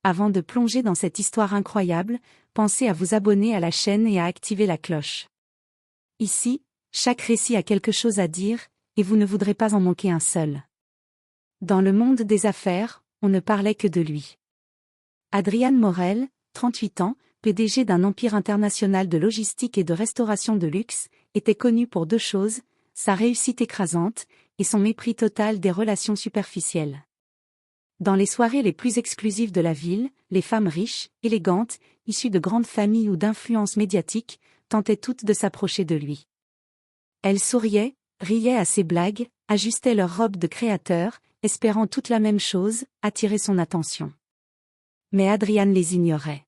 Avant de plonger dans cette histoire incroyable, pensez à vous abonner à la chaîne et à activer la cloche. Ici, chaque récit a quelque chose à dire, et vous ne voudrez pas en manquer un seul. Dans le monde des affaires, on ne parlait que de lui. Adrian Morel, 38 ans, PDG d'un empire international de logistique et de restauration de luxe, était connu pour deux choses, sa réussite écrasante, et son mépris total des relations superficielles. Dans les soirées les plus exclusives de la ville, les femmes riches, élégantes, issues de grandes familles ou d'influences médiatiques, tentaient toutes de s'approcher de lui. Elles souriaient, riaient à ses blagues, ajustaient leurs robes de créateur, espérant toute la même chose, attirer son attention. Mais Adrian les ignorait.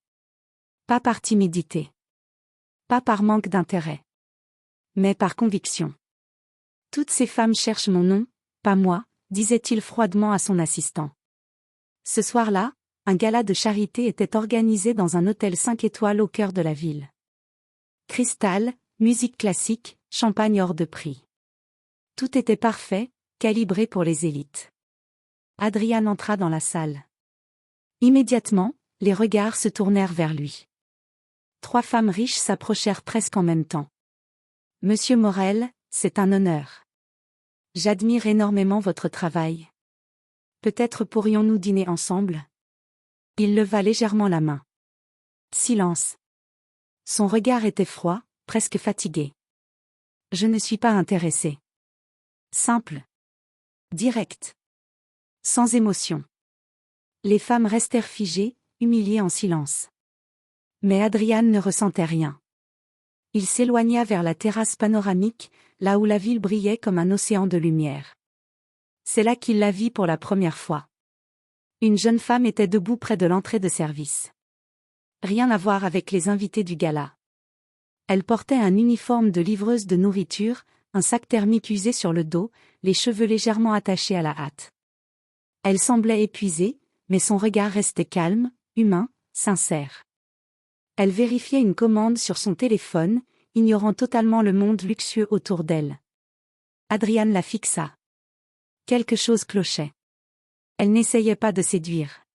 Pas par timidité. Pas par manque d'intérêt. Mais par conviction. Toutes ces femmes cherchent mon nom, pas moi, disait-il froidement à son assistant. Ce soir-là, un gala de charité était organisé dans un hôtel 5 étoiles au cœur de la ville. Cristal, musique classique, champagne hors de prix. Tout était parfait, calibré pour les élites. Adrian entra dans la salle. Immédiatement, les regards se tournèrent vers lui. 3 femmes riches s'approchèrent presque en même temps. « Monsieur Morel, c'est un honneur. J'admire énormément votre travail. Peut-être pourrions-nous dîner ensemble ?» Il leva légèrement la main. Silence. Son regard était froid, presque fatigué. « Je ne suis pas intéressé. » Simple. Direct. Sans émotion. Les femmes restèrent figées, humiliées en silence. Mais Adrian ne ressentait rien. Il s'éloigna vers la terrasse panoramique, là où la ville brillait comme un océan de lumière. C'est là qu'il la vit pour la première fois. Une jeune femme était debout près de l'entrée de service. Rien à voir avec les invités du gala. Elle portait un uniforme de livreuse de nourriture, un sac thermique usé sur le dos, les cheveux légèrement attachés à la hâte. Elle semblait épuisée, mais son regard restait calme, humain, sincère. Elle vérifiait une commande sur son téléphone, ignorant totalement le monde luxueux autour d'elle. Adrian la fixa. Quelque chose clochait. Elle n'essayait pas de séduire.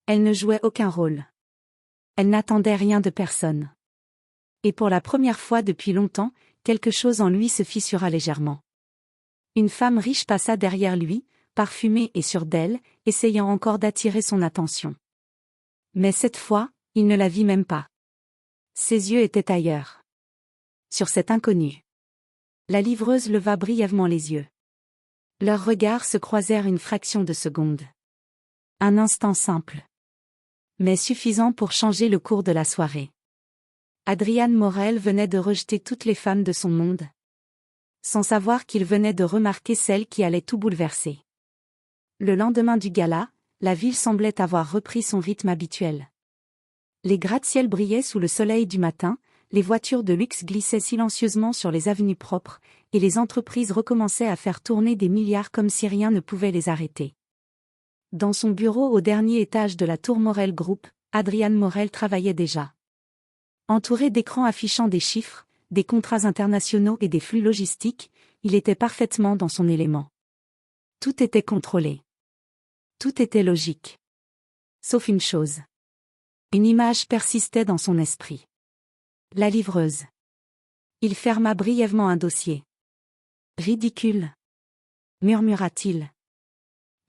Elle ne jouait aucun rôle. Elle n'attendait rien de personne. Et pour la première fois depuis longtemps, quelque chose en lui se fissura légèrement. Une femme riche passa derrière lui, parfumée et sûre d'elle, essayant encore d'attirer son attention. Mais cette fois, il ne la vit même pas. Ses yeux étaient ailleurs. Sur cet inconnu. La livreuse leva brièvement les yeux. Leurs regards se croisèrent une fraction de seconde. Un instant simple. Mais suffisant pour changer le cours de la soirée. Adrian Morel venait de rejeter toutes les femmes de son monde. Sans savoir qu'il venait de remarquer celle qui allait tout bouleverser. Le lendemain du gala, la ville semblait avoir repris son rythme habituel. Les gratte-ciel brillaient sous le soleil du matin, les voitures de luxe glissaient silencieusement sur les avenues propres, et les entreprises recommençaient à faire tourner des milliards comme si rien ne pouvait les arrêter. Dans son bureau au dernier étage de la tour Morel Group, Adrian Morel travaillait déjà. Entouré d'écrans affichant des chiffres, des contrats internationaux et des flux logistiques, il était parfaitement dans son élément. Tout était contrôlé. Tout était logique. Sauf une chose. Une image persistait dans son esprit. La livreuse. Il ferma brièvement un dossier. Ridicule, murmura-t-il.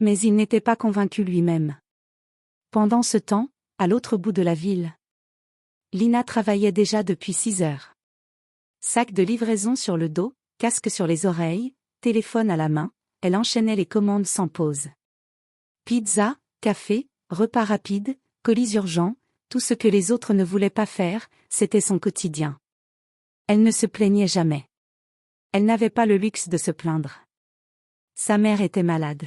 Mais il n'était pas convaincu lui-même. Pendant ce temps, à l'autre bout de la ville, Lina travaillait déjà depuis 6 heures. Sac de livraison sur le dos, casque sur les oreilles, téléphone à la main, elle enchaînait les commandes sans pause. Pizza, café, repas rapides, colis urgents, tout ce que les autres ne voulaient pas faire, c'était son quotidien. Elle ne se plaignait jamais. Elle n'avait pas le luxe de se plaindre. Sa mère était malade.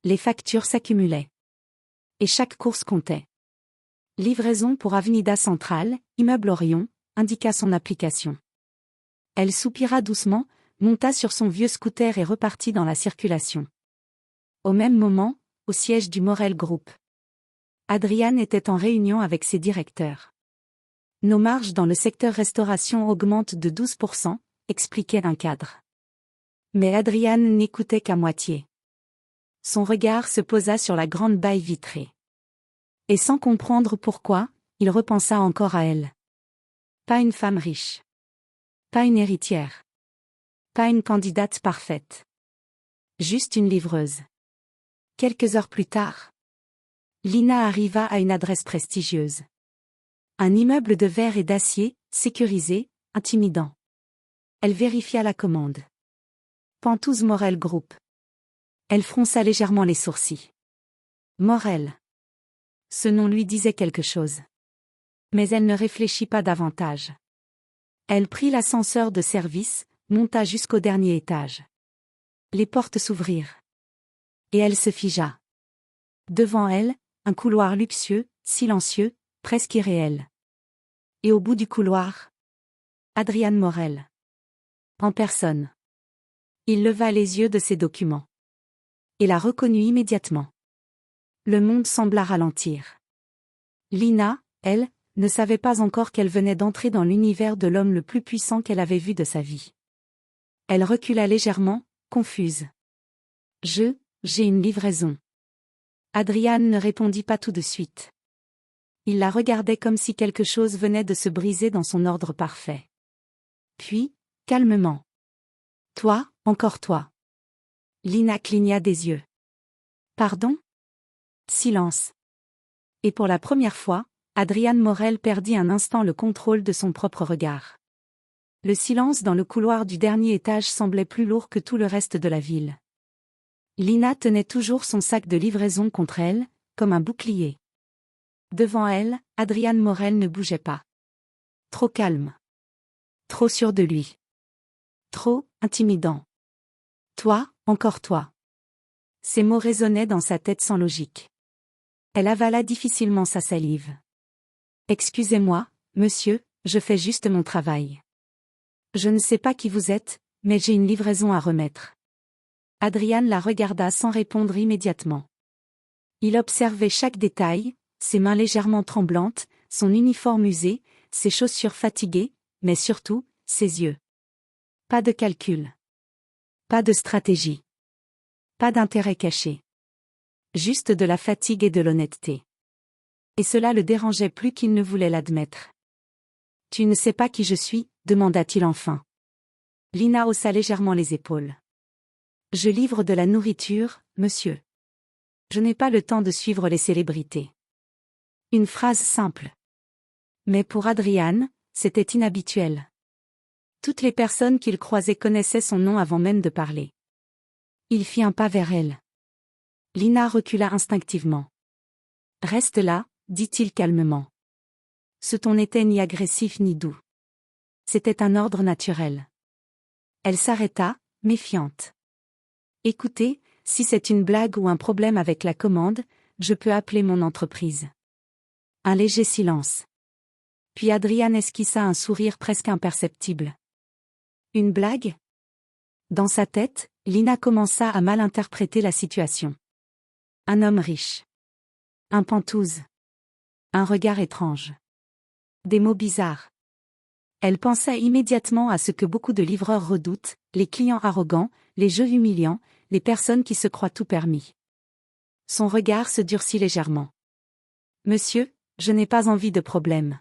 Les factures s'accumulaient. Et chaque course comptait. Livraison pour Avenida Centrale, immeuble Orion, indiqua son application. Elle soupira doucement, monta sur son vieux scooter et repartit dans la circulation. Au même moment, au siège du Morel Group. Adrian était en réunion avec ses directeurs. Nos marges dans le secteur restauration augmentent de 12%, expliquait un cadre. Mais Adrian n'écoutait qu'à moitié. Son regard se posa sur la grande baille vitrée. Et sans comprendre pourquoi, il repensa encore à elle. Pas une femme riche. Pas une héritière. Pas une candidate parfaite. Juste une livreuse. Quelques heures plus tard, Lina arriva à une adresse prestigieuse. Un immeuble de verre et d'acier, sécurisé, intimidant. Elle vérifia la commande. Pantouz Morel Group. Elle fronça légèrement les sourcils. Morel. Ce nom lui disait quelque chose. Mais elle ne réfléchit pas davantage. Elle prit l'ascenseur de service, monta jusqu'au dernier étage. Les portes s'ouvrirent. Et elle se figea. Devant elle, un couloir luxueux, silencieux, presque irréel. Et au bout du couloir, Adrian Morel. En personne. Il leva les yeux de ses documents. Et la reconnut immédiatement. Le monde sembla ralentir. Lina, elle, ne savait pas encore qu'elle venait d'entrer dans l'univers de l'homme le plus puissant qu'elle avait vu de sa vie. Elle recula légèrement, confuse. J'ai une livraison. Adrian ne répondit pas tout de suite. Il la regardait comme si quelque chose venait de se briser dans son ordre parfait. Puis, calmement. Toi, encore toi. Lina cligna des yeux. Pardon? Silence. Et pour la première fois, Adrian Morel perdit un instant le contrôle de son propre regard. Le silence dans le couloir du dernier étage semblait plus lourd que tout le reste de la ville. Lina tenait toujours son sac de livraison contre elle, comme un bouclier. Devant elle, Adrian Morel ne bougeait pas. Trop calme. Trop sûr de lui. Trop intimidant. Toi, encore toi. Ces mots résonnaient dans sa tête sans logique. Elle avala difficilement sa salive. Excusez-moi, monsieur, je fais juste mon travail. Je ne sais pas qui vous êtes, mais j'ai une livraison à remettre. Adrian la regarda sans répondre immédiatement. Il observait chaque détail, ses mains légèrement tremblantes, son uniforme usé, ses chaussures fatiguées, mais surtout, ses yeux. Pas de calcul. Pas de stratégie. Pas d'intérêt caché. Juste de la fatigue et de l'honnêteté. Et cela le dérangeait plus qu'il ne voulait l'admettre. Tu ne sais pas qui je suis, demanda-t-il enfin. Lina haussa légèrement les épaules. Je livre de la nourriture, monsieur. Je n'ai pas le temps de suivre les célébrités. Une phrase simple. Mais pour Adrian, c'était inhabituel. Toutes les personnes qu'il croisait connaissaient son nom avant même de parler. Il fit un pas vers elle. Lina recula instinctivement. Reste là, dit-il calmement. Ce ton n'était ni agressif ni doux. C'était un ordre naturel. Elle s'arrêta, méfiante. Écoutez, si c'est une blague ou un problème avec la commande, je peux appeler mon entreprise. Un léger silence. Puis Adrian esquissa un sourire presque imperceptible. Une blague? Dans sa tête, Lina commença à mal interpréter la situation. Un homme riche. Un pantouse. Un regard étrange. Des mots bizarres. Elle pensa immédiatement à ce que beaucoup de livreurs redoutent, les clients arrogants, les jeux humiliants, les personnes qui se croient tout permis. Son regard se durcit légèrement. Monsieur, je n'ai pas envie de problème.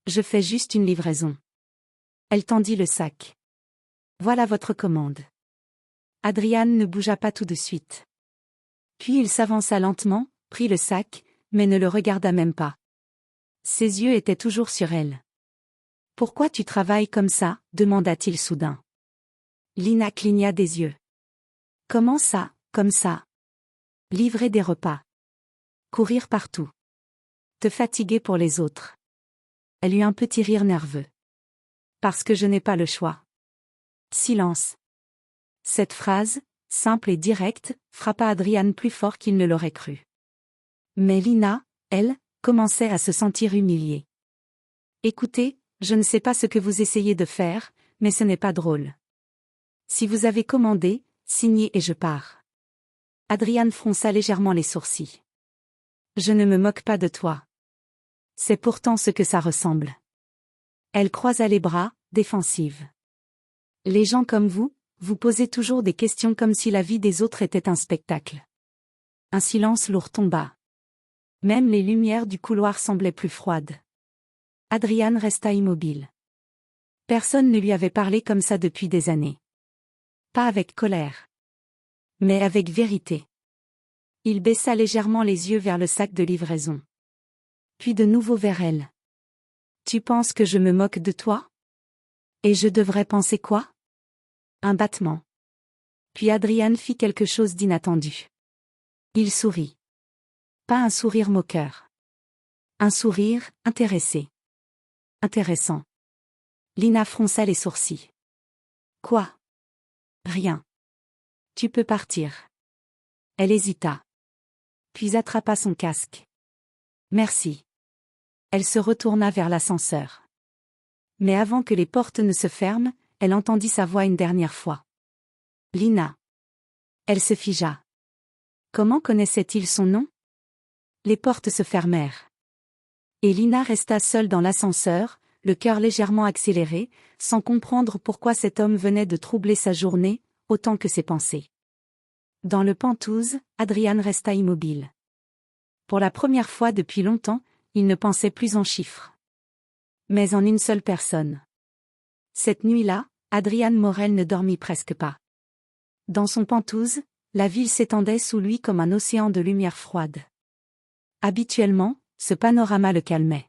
Je fais juste une livraison. Elle tendit le sac. Voilà votre commande. Adrian ne bougea pas tout de suite. Puis il s'avança lentement, prit le sac, mais ne le regarda même pas. Ses yeux étaient toujours sur elle. Pourquoi tu travailles comme ça? Demanda-t-il soudain. Lina cligna des yeux. Comment ça, comme ça? Livrer des repas. Courir partout. Te fatiguer pour les autres. Elle eut un petit rire nerveux. Parce que je n'ai pas le choix. Silence. Cette phrase, simple et directe, frappa Adrian plus fort qu'il ne l'aurait cru. Mais Lina, elle, commençait à se sentir humiliée. Écoutez, je ne sais pas ce que vous essayez de faire, mais ce n'est pas drôle. Si vous avez commandé, signez et je pars. Adrian fronça légèrement les sourcils. Je ne me moque pas de toi. C'est pourtant ce que ça ressemble. Elle croisa les bras, défensive. Les gens comme vous posez toujours des questions comme si la vie des autres était un spectacle. Un silence lourd tomba. Même les lumières du couloir semblaient plus froides. Adrian resta immobile. Personne ne lui avait parlé comme ça depuis des années. Pas avec colère, mais avec vérité. Il baissa légèrement les yeux vers le sac de livraison. Puis de nouveau vers elle. Tu penses que je me moque de toi? Et je devrais penser quoi? Un battement. Puis Adrian fit quelque chose d'inattendu. Il sourit. Pas un sourire moqueur. Un sourire intéressé. Intéressant. Lina fronça les sourcils. Quoi? Rien. Tu peux partir. Elle hésita. Puis attrapa son casque. Merci. Elle se retourna vers l'ascenseur. Mais avant que les portes ne se ferment, elle entendit sa voix une dernière fois. Lina. Elle se figea. Comment connaissait-il son nom? Les portes se fermèrent. Et Lina resta seule dans l'ascenseur, le cœur légèrement accéléré, sans comprendre pourquoi cet homme venait de troubler sa journée, autant que ses pensées. Dans le Penthouse, Adrian resta immobile. Pour la première fois depuis longtemps, il ne pensait plus en chiffres. Mais en une seule personne. Cette nuit-là, Adrian Morel ne dormit presque pas. Dans son Penthouse, la ville s'étendait sous lui comme un océan de lumière froide. Habituellement, ce panorama le calmait.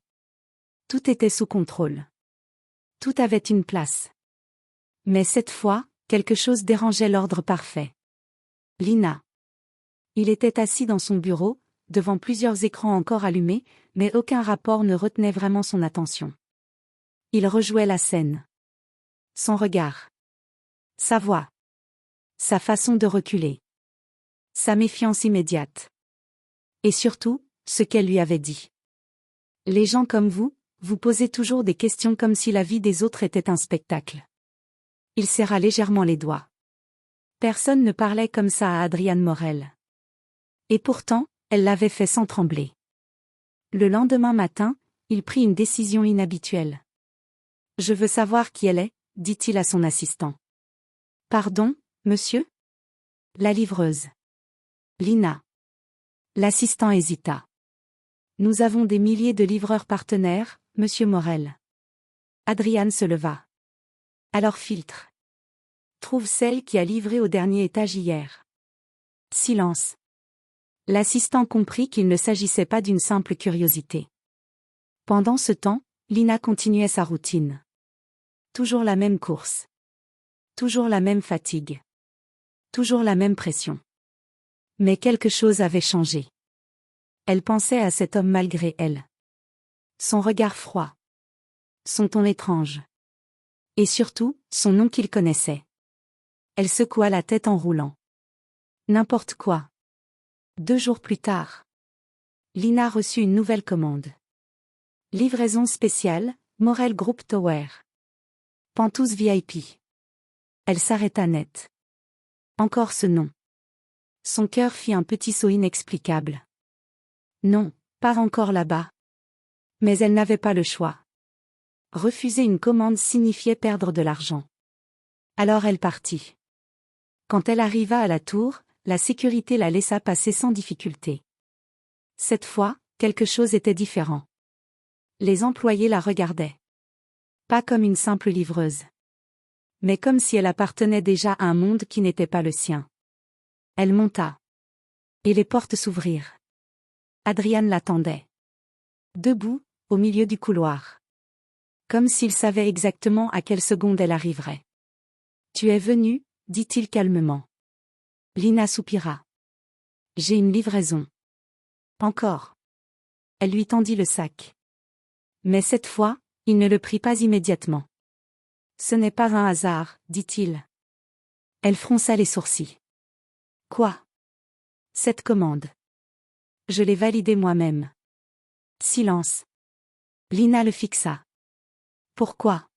Tout était sous contrôle. Tout avait une place. Mais cette fois, quelque chose dérangeait l'ordre parfait. Lina. Il était assis dans son bureau, devant plusieurs écrans encore allumés, mais aucun rapport ne retenait vraiment son attention. Il rejouait la scène. Son regard. Sa voix. Sa façon de reculer. Sa méfiance immédiate. Et surtout, ce qu'elle lui avait dit. Les gens comme vous posez toujours des questions comme si la vie des autres était un spectacle. Il serra légèrement les doigts. Personne ne parlait comme ça à Adrian Morel. Et pourtant, elle l'avait fait sans trembler. Le lendemain matin, il prit une décision inhabituelle. Je veux savoir qui elle est, dit-il à son assistant. Pardon, monsieur? La livreuse. Lina. L'assistant hésita. Nous avons des milliers de livreurs partenaires, monsieur Morel. Adrian se leva. Alors filtre. Trouve celle qui a livré au dernier étage hier. Silence. L'assistant comprit qu'il ne s'agissait pas d'une simple curiosité. Pendant ce temps, Lina continuait sa routine. Toujours la même course. Toujours la même fatigue. Toujours la même pression. Mais quelque chose avait changé. Elle pensait à cet homme malgré elle. Son regard froid. Son ton étrange. Et surtout, son nom qu'il connaissait. Elle secoua la tête en roulant. N'importe quoi. 2 jours plus tard. Lina reçut une nouvelle commande. Livraison spéciale, Morel Group Tower. Penthouse VIP. Elle s'arrêta net. Encore ce nom. Son cœur fit un petit saut inexplicable. Non, pas encore là-bas. Mais elle n'avait pas le choix. Refuser une commande signifiait perdre de l'argent. Alors elle partit. Quand elle arriva à la tour, la sécurité la laissa passer sans difficulté. Cette fois, quelque chose était différent. Les employés la regardaient. Pas comme une simple livreuse. Mais comme si elle appartenait déjà à un monde qui n'était pas le sien. Elle monta. Et les portes s'ouvrirent. Adrian l'attendait. Debout, au milieu du couloir. Comme s'il savait exactement à quelle seconde elle arriverait. Tu es venu, dit-il calmement. Lina soupira. J'ai une livraison. Encore. Elle lui tendit le sac. Mais cette fois, il ne le prit pas immédiatement. Ce n'est pas un hasard, dit-il. Elle fronça les sourcils. Quoi? Cette commande. Je l'ai validée moi-même. Silence. Lina le fixa. Pourquoi?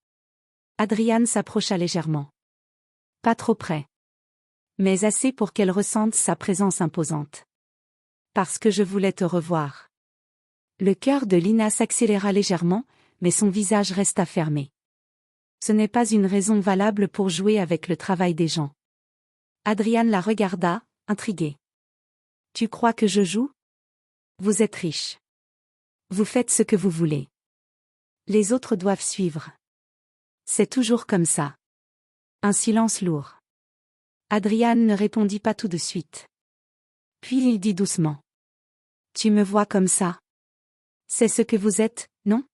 Adrian s'approcha légèrement. Pas trop près. Mais assez pour qu'elle ressente sa présence imposante. Parce que je voulais te revoir. Le cœur de Lina s'accéléra légèrement, mais son visage resta fermé. Ce n'est pas une raison valable pour jouer avec le travail des gens. Adrian la regarda, intrigué. Tu crois que je joue? Vous êtes riche. Vous faites ce que vous voulez. Les autres doivent suivre. C'est toujours comme ça. Un silence lourd. Adrian ne répondit pas tout de suite. Puis il dit doucement. Tu me vois comme ça? C'est ce que vous êtes, non?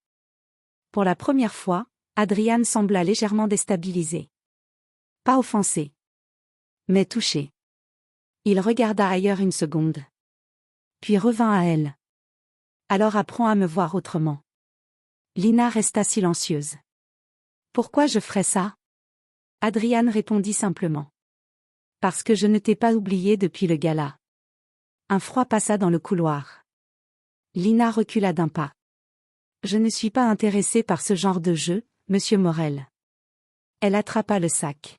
Pour la première fois, Adrian sembla légèrement déstabilisé. Pas offensé. Mais touché. Il regarda ailleurs une seconde. Puis revint à elle. Alors apprends à me voir autrement. Lina resta silencieuse. Pourquoi je ferais ça? Adrian répondit simplement. Parce que je ne t'ai pas oublié depuis le gala. Un froid passa dans le couloir. Lina recula d'un pas. Je ne suis pas intéressée par ce genre de jeu, monsieur Morel. Elle attrapa le sac.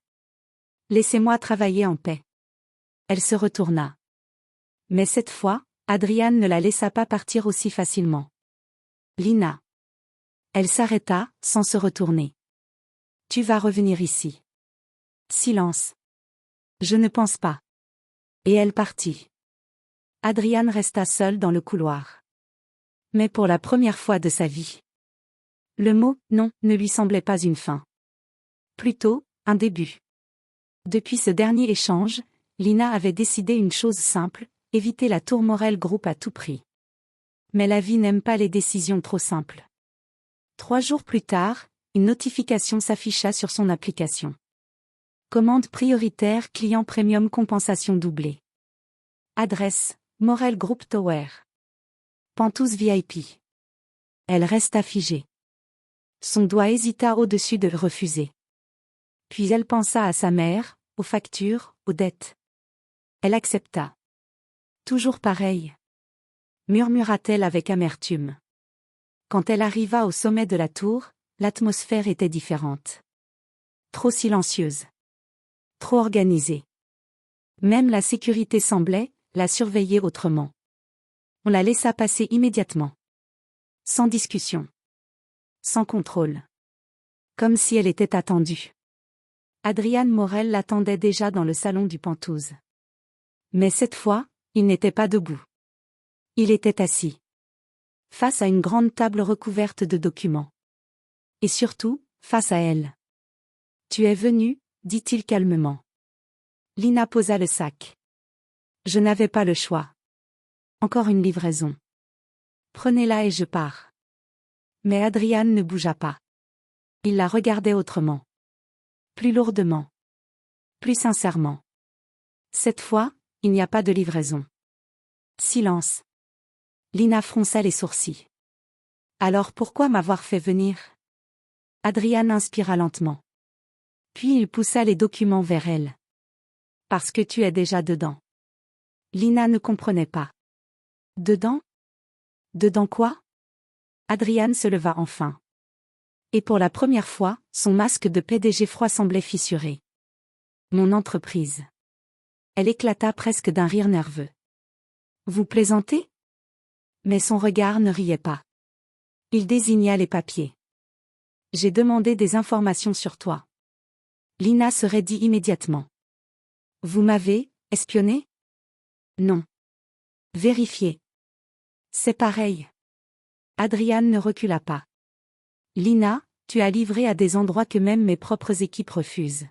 Laissez-moi travailler en paix. Elle se retourna. Mais cette fois, Adrian ne la laissa pas partir aussi facilement. Lina. Elle s'arrêta, sans se retourner. Tu vas revenir ici. Silence. Je ne pense pas. Et elle partit. Adrian resta seul dans le couloir. Mais pour la première fois de sa vie. Le mot « non » ne lui semblait pas une fin. Plutôt, un début. Depuis ce dernier échange, Lina avait décidé une chose simple, éviter la Tour Morel Group à tout prix. Mais la vie n'aime pas les décisions trop simples. 3 jours plus tard, une notification s'afficha sur son application. Commande prioritaire client premium compensation doublée. Adresse, Morel Group Tower. Penthouse VIP. Elle resta figée. Son doigt hésita au-dessus de refuser. Puis elle pensa à sa mère, aux factures, aux dettes. Elle accepta. Toujours pareil. Murmura-t-elle avec amertume. Quand elle arriva au sommet de la tour, l'atmosphère était différente. Trop silencieuse. Trop organisée. Même la sécurité semblait la surveiller autrement. On la laissa passer immédiatement. Sans discussion. Sans contrôle. Comme si elle était attendue. Adrian Morel l'attendait déjà dans le salon du Penthouse. Mais cette fois, il n'était pas debout. Il était assis. Face à une grande table recouverte de documents. Et surtout, face à elle. Tu es venu, dit-il calmement. Lina posa le sac. Je n'avais pas le choix. Encore une livraison. Prenez-la et je pars. Mais Adrian ne bougea pas. Il la regardait autrement. Plus lourdement. Plus sincèrement. Cette fois, il n'y a pas de livraison. Silence. Lina fronça les sourcils. Alors pourquoi m'avoir fait venir? Adrian inspira lentement. Puis il poussa les documents vers elle. Parce que tu es déjà dedans. Lina ne comprenait pas. Dedans? Dedans quoi? Adrian se leva enfin. Et pour la première fois, son masque de PDG froid semblait fissuré. Mon entreprise. Elle éclata presque d'un rire nerveux. Vous plaisantez? Mais son regard ne riait pas. Il désigna les papiers. J'ai demandé des informations sur toi. Lina se raidit immédiatement. Vous m'avez espionné? Non. Vérifiez. C'est pareil. Adrian ne recula pas. Lina, tu as livré à des endroits que même mes propres équipes refusent.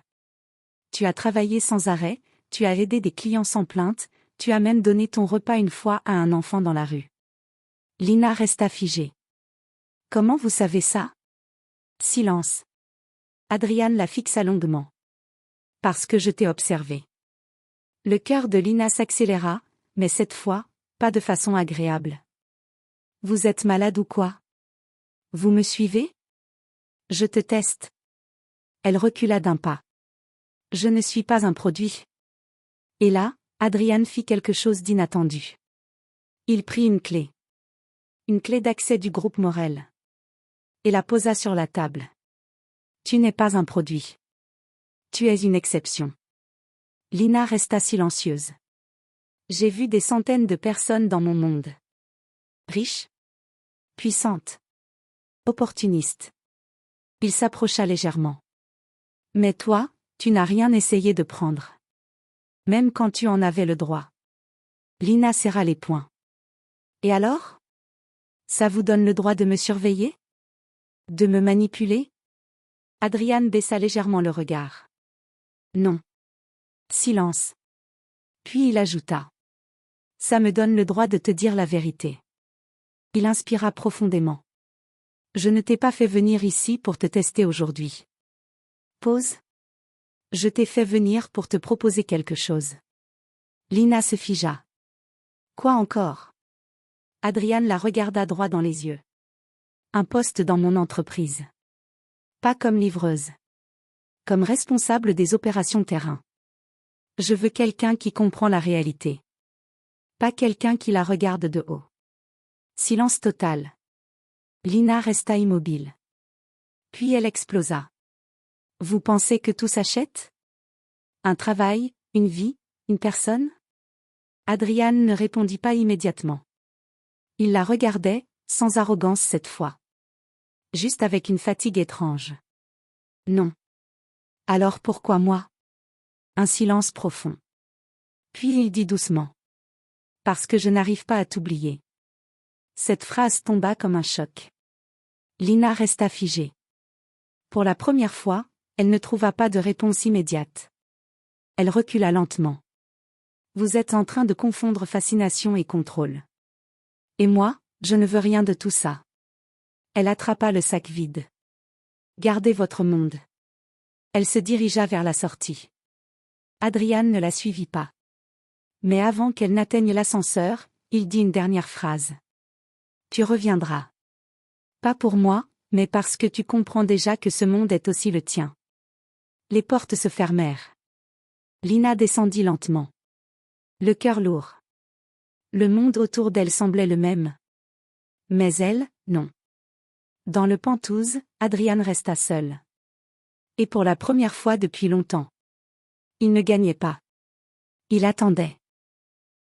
Tu as travaillé sans arrêt, tu as aidé des clients sans plainte, tu as même donné ton repas une fois à un enfant dans la rue. Lina resta figée. Comment vous savez ça? Silence. Adrian la fixa longuement. Parce que je t'ai observé. Le cœur de Lina s'accéléra, mais cette fois, pas de façon agréable. Vous êtes malade ou quoi? Vous me suivez? Je te teste. Elle recula d'un pas. Je ne suis pas un produit. Et là, Adrian fit quelque chose d'inattendu. Il prit une clé. Une clé d'accès du groupe Morel. Et la posa sur la table. Tu n'es pas un produit. Tu es une exception. Lina resta silencieuse. J'ai vu des centaines de personnes dans mon monde. Riches. Puissantes. Opportunistes. Il s'approcha légèrement. Mais toi, tu n'as rien essayé de prendre. Même quand tu en avais le droit. Lina serra les poings. Et alors? Ça vous donne le droit de me surveiller? De me manipuler? Adrian baissa légèrement le regard. Non. Silence. Puis il ajouta. Ça me donne le droit de te dire la vérité. Il inspira profondément. Je ne t'ai pas fait venir ici pour te tester aujourd'hui. Pause. Je t'ai fait venir pour te proposer quelque chose. Lina se figea. Quoi encore? Adrian la regarda droit dans les yeux. Un poste dans mon entreprise. Pas comme livreuse. Comme responsable des opérations terrain. Je veux quelqu'un qui comprend la réalité. Pas quelqu'un qui la regarde de haut. Silence total. Lina resta immobile. Puis elle explosa. Vous pensez que tout s'achète? Un travail, une vie, une personne? Adrian ne répondit pas immédiatement. Il la regardait, sans arrogance cette fois. Juste avec une fatigue étrange. Non. Alors pourquoi moi? Un silence profond. Puis il dit doucement. Parce que je n'arrive pas à t'oublier. Cette phrase tomba comme un choc. Lina resta figée. Pour la première fois, elle ne trouva pas de réponse immédiate. Elle recula lentement. Vous êtes en train de confondre fascination et contrôle. Et moi, je ne veux rien de tout ça. Elle attrapa le sac vide. Gardez votre monde. Elle se dirigea vers la sortie. Adrian ne la suivit pas. Mais avant qu'elle n'atteigne l'ascenseur, il dit une dernière phrase. Tu reviendras. Pas pour moi, mais parce que tu comprends déjà que ce monde est aussi le tien. Les portes se fermèrent. Lina descendit lentement. Le cœur lourd. Le monde autour d'elle semblait le même. Mais elle, non. Dans le Penthouse, Adrian resta seul. Et pour la première fois depuis longtemps. Il ne gagnait pas. Il attendait.